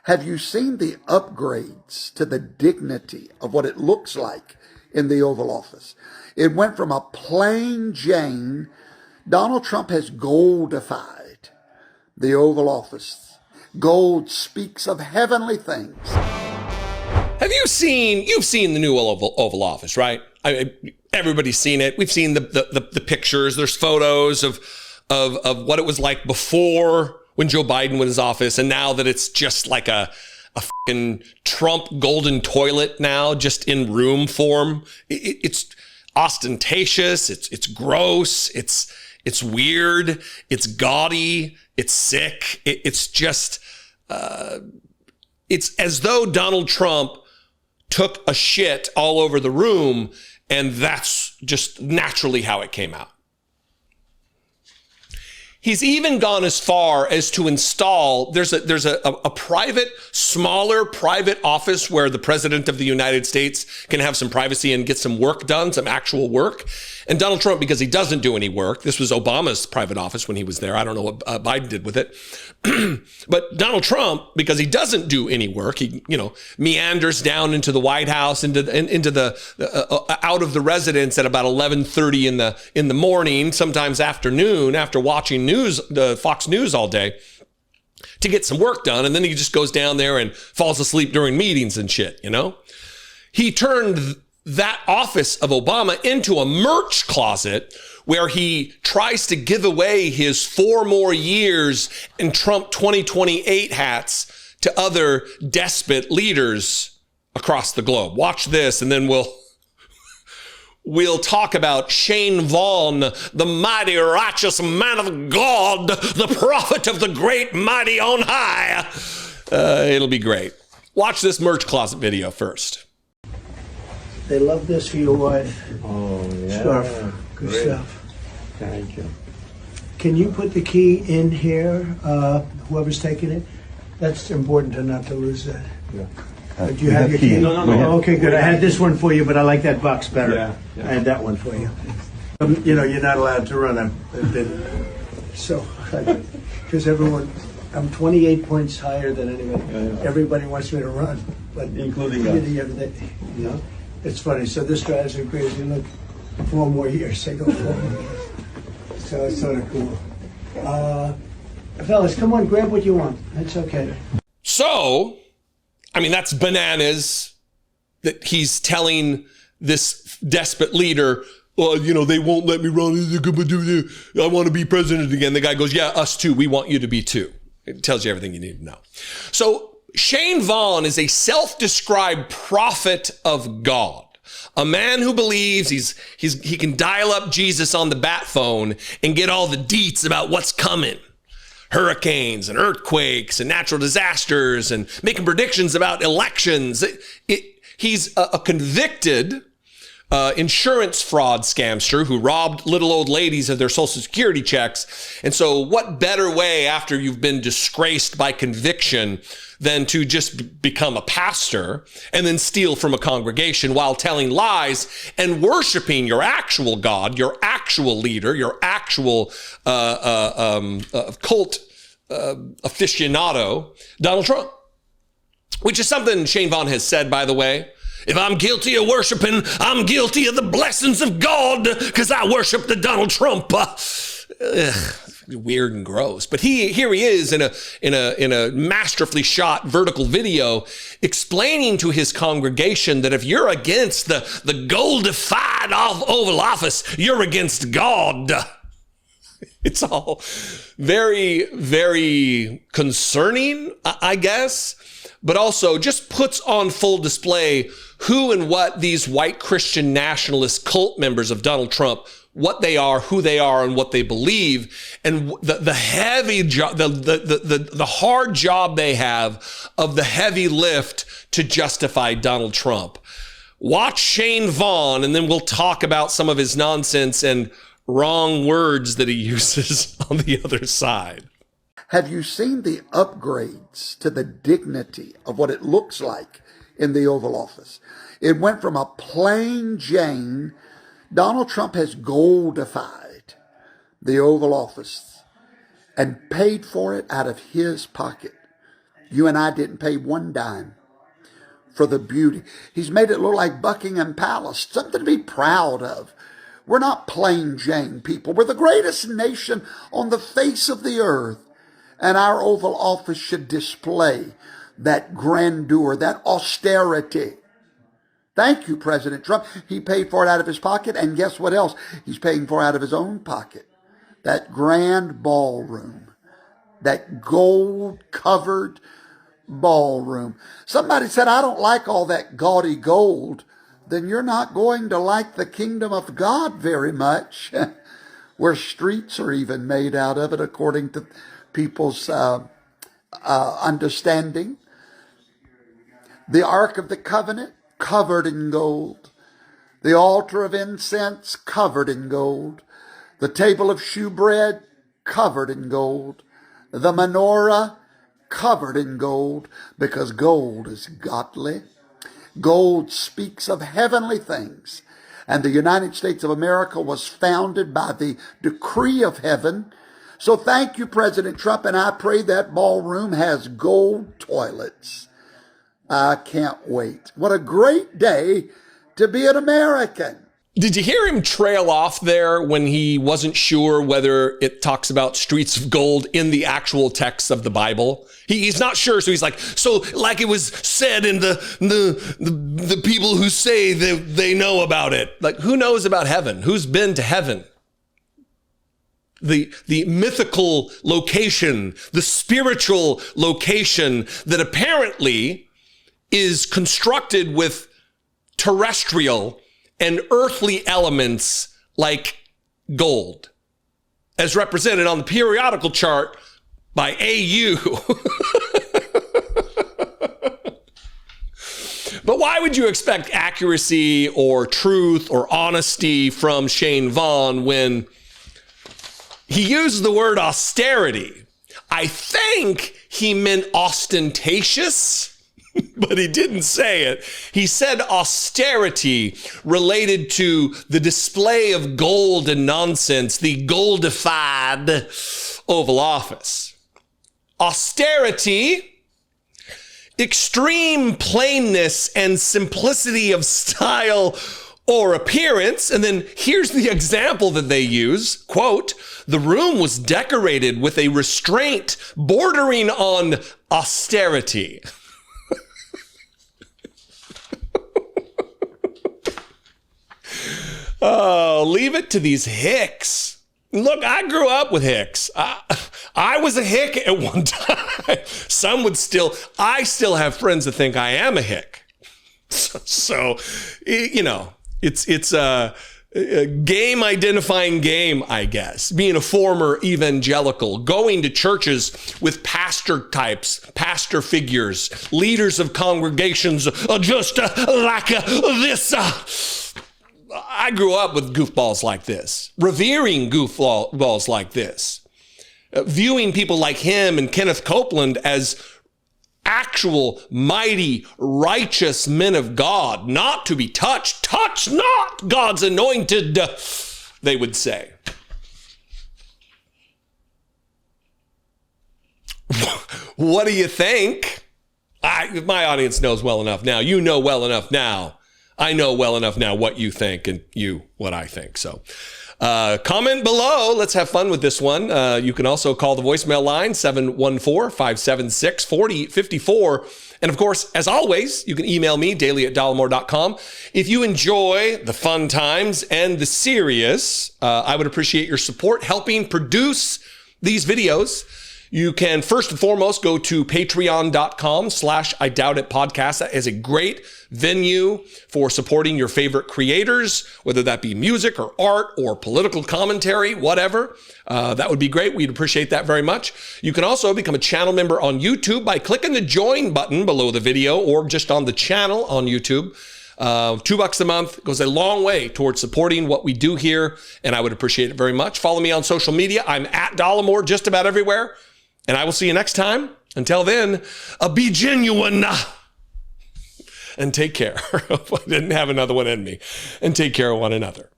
Have you seen the upgrades to the dignity of what it looks like in the Oval Office? It went from a plain Jane. Donald Trump has goldified the Oval Office. Gold speaks of heavenly things. You've seen the new Oval Office, right? Everybody's seen it. We've seen the pictures. There's photos of what it was like before when Joe Biden was in office, and now that it's just like a fucking Trump golden toilet now, just in room form. It's ostentatious. It's gross. It's weird. It's gaudy. It's sick. It's just, it's as though Donald Trump took a shit all over the room, and that's just naturally how it came out. He's even gone as far as to install, there's a private, smaller private office where the president of the United States can have some privacy and get some work done, some actual work. And Donald Trump, because he doesn't do any work, this was Obama's private office when he was there. I don't know what Biden did with it. But Donald Trump, because he doesn't do any work, he, meanders down into the White House, into the out of the residence at about 11:30 in the morning, sometimes afternoon, after watching Fox News all day, to get some work done. And then he just goes down there and falls asleep during meetings and shit, He turned that office of Obama into a merch closet where he tries to give away his 4 more years in Trump 2028 hats to other despot leaders across the globe. Watch this, and then we'll talk about Shane Vaughn, the mighty righteous man of God, the prophet of the great mighty on high. It'll be great. Watch this merch closet video first. They love this for your wife. Oh, yeah. Scarf. Good Great. stuff. Thank you. Can you put the key in here, whoever's taking it? That's important to not to lose that. Yeah. Do you have your key? No. Okay, good. I had this one for you, but I like that box better. Yeah. I had that one for you. You're not allowed to run them. So, because I'm 28 points higher than anybody. Yeah. Everybody wants me to run, but Including us. Yeah. It's funny. So this drives me crazy. Look, 4 more years. I go 4 more years. So it's sort of cool. Fellas, come on, grab what you want. That's okay. So, that's bananas that he's telling this despot leader, well, they won't let me run. I want to be president again. The guy goes, yeah, us too. We want you to be too. It tells you everything you need to know. So Shane Vaughn is a self-described prophet of God. A man who believes he can dial up Jesus on the bat phone and get all the deets about what's coming. Hurricanes and earthquakes and natural disasters and making predictions about elections. He's a convicted insurance fraud scamster who robbed little old ladies of their Social Security checks. And so what better way after you've been disgraced by conviction than to just become a pastor and then steal from a congregation while telling lies and worshiping your actual God, your actual leader, your actual cult aficionado, Donald Trump, which is something Shane Vaughn has said, by the way. If I'm guilty of worshiping, I'm guilty of the blessings of God because I worship the Donald Trump. Weird and gross. But here he is in a masterfully shot vertical video explaining to his congregation that if you're against the GOLDIFIED Oval Office, you're against God. It's all very, very concerning, I guess, but also just puts on full display who and what these white Christian nationalist cult members of Donald Trump, what they are, who they are, and what they believe, and the heavy job, the hard job they have of the heavy lift to justify Donald Trump. Watch Shane Vaughn, and then we'll talk about some of his nonsense and wrong words that he uses on the other side. Have you seen the upgrades to the dignity of what it looks like in the Oval Office? It went from a plain Jane. Donald Trump has goldified the Oval Office and paid for it out of his pocket. You and I didn't pay one dime for the beauty. He's made it look like Buckingham Palace, something to be proud of. We're not plain Jane people. We're the greatest nation on the face of the earth. And our Oval Office should display that grandeur, that austerity. Thank you, President Trump. He paid for it out of his pocket. And guess what else he's paying for out of his own pocket? That grand ballroom, that gold-covered ballroom. Somebody said, I don't like all that gaudy gold. Then you're not going to like the kingdom of God very much, where streets are even made out of it, according to people's understanding. The Ark of the Covenant, covered in gold. The altar of incense, covered in gold. The table of shewbread, covered in gold. The menorah, covered in gold, because gold is godly. Gold speaks of heavenly things. And the United States of America was founded by the decree of heaven. So thank you, President Trump, and I pray that ballroom has gold toilets. I can't wait. What a great day to be an American. Did you hear him trail off there when he wasn't sure whether it talks about streets of gold in the actual text of the Bible? He's not sure, so he's like, so like it was said in the people who say they know about it. Like, who knows about heaven? Who's been to heaven? The mythical location, the spiritual location that apparently is constructed with terrestrial and earthly elements like gold, as represented on the periodical chart by AU. But why would you expect accuracy or truth or honesty from Shane Vaughn when he uses the word austerity? I think he meant ostentatious, but he didn't say it. He said austerity related to the display of gold and nonsense, the goldified Oval Office. Austerity, extreme plainness and simplicity of style or appearance. And then here's the example that they use. Quote, the room was decorated with a restraint bordering on austerity. Oh, leave it to these hicks. Look, I grew up with hicks. I was a hick at one time. I still have friends that think I am a hick. So you know, it's a game identifying game, I guess. Being a former evangelical, going to churches with pastor types, pastor figures, leaders of congregations, just like this. I grew up with goofballs like this, revering goofballs like this, viewing people like him and Kenneth Copeland as actual, mighty, righteous men of God, not to be touched. Touch not God's anointed, they would say. What do you think? My audience knows well enough now. You know well enough now. I know well enough now what you think and you what I think. So comment below. Let's have fun with this one. You can also call the voicemail line 714-576-4054. And of course, as always, you can email me daily@dollemore.com. If you enjoy the fun times and the serious, I would appreciate your support helping produce these videos. You can first and foremost go to patreon.com/IDoubtItPodcast. That is a great venue for supporting your favorite creators, whether that be music or art or political commentary, whatever. That would be great. We'd appreciate that very much. You can also become a channel member on YouTube by clicking the join button below the video or just on the channel on YouTube. $2 a month goes a long way towards supporting what we do here, and I would appreciate it very much. Follow me on social media. I'm at Dollemore just about everywhere. And I will see you next time. Until then, be genuine and take care. I didn't have another one in me. And take care of one another.